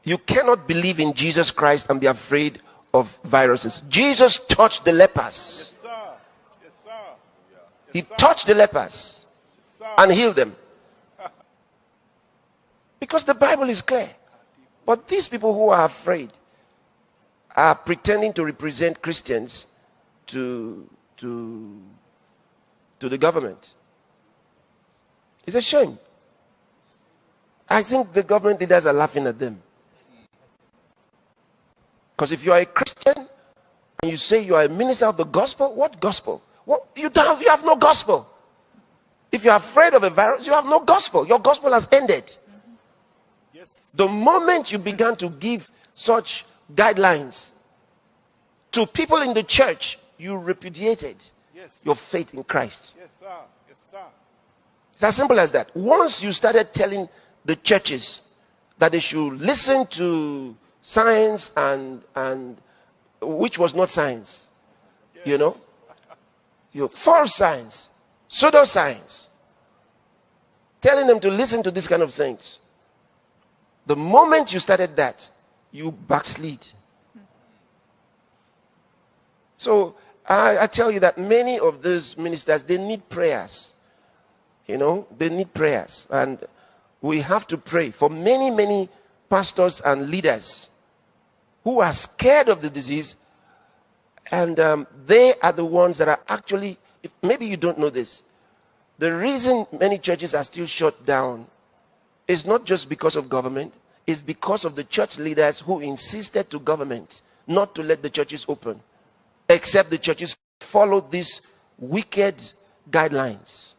You cannot believe in Jesus Christ and be afraid of viruses. Jesus touched the lepers. Yes, sir. Yes, sir. He touched the lepers and healed them. Because the Bible is clear. But these people who are afraid are pretending to represent Christians to the government. It's a shame. I think the government leaders are laughing at them. Because if you are a Christian and you say you are a minister of the gospel, what gospel? What you have no gospel. If you are afraid of a virus, you have no gospel. Your gospel has ended. Yes. The moment you began to give such guidelines to people in the church, you repudiated your faith in Christ. Yes, sir. Yes, sir. It's as simple as that. Once you started telling the churches that they should listen to science and which was not science, you know, false science, pseudoscience, telling them to listen to these kind of things. The moment you started that, you backslid. So I tell you that many of those ministers, they need prayers. You know, they need prayers. And we have to pray for many pastors and leaders who are scared of the disease. And they are the ones that are actually, maybe you don't know this, the reason many churches are still shut down is not just because of government, it's because of the church leaders who insisted to government not to let the churches open, except the churches follow these wicked guidelines.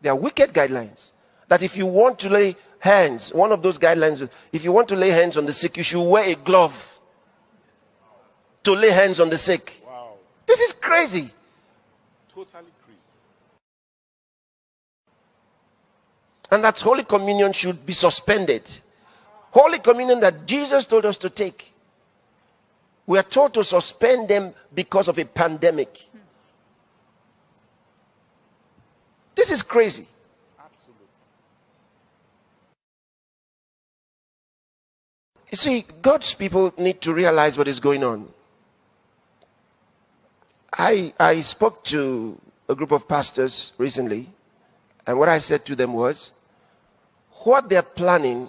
They are wicked guidelines. That if you want to lay hands, one of those guidelines, if you want to lay hands on the sick, you should wear a glove to lay hands on the sick. Wow. This is crazy. Totally crazy. And that Holy Communion should be suspended. Holy Communion that Jesus told us to take. We are told to suspend them because of a pandemic. This is crazy. Absolutely. You see, God's people need to realize what is going on. I spoke to a group of pastors recently, and what I said to them was, what they're planning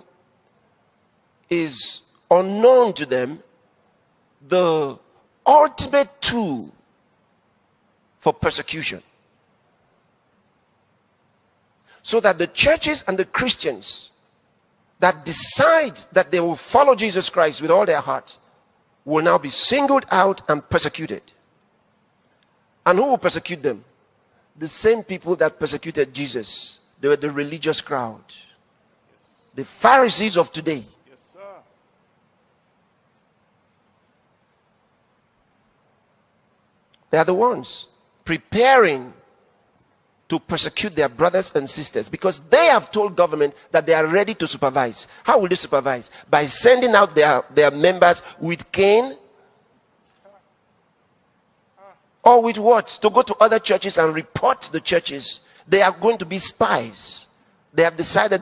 is unknown to them, the ultimate tool for persecution. So that the churches and the Christians that decide that they will follow Jesus Christ with all their hearts will now be singled out and persecuted. And who will persecute them? The same people that persecuted Jesus. They were the religious crowd. The Pharisees of today. Yes, sir. They are the ones preparing to persecute their brothers and sisters because they have told government that they are ready to supervise. How will they supervise? By sending out their members with cane or with what? To go to other churches and report the churches. They are going to be spies. They have decided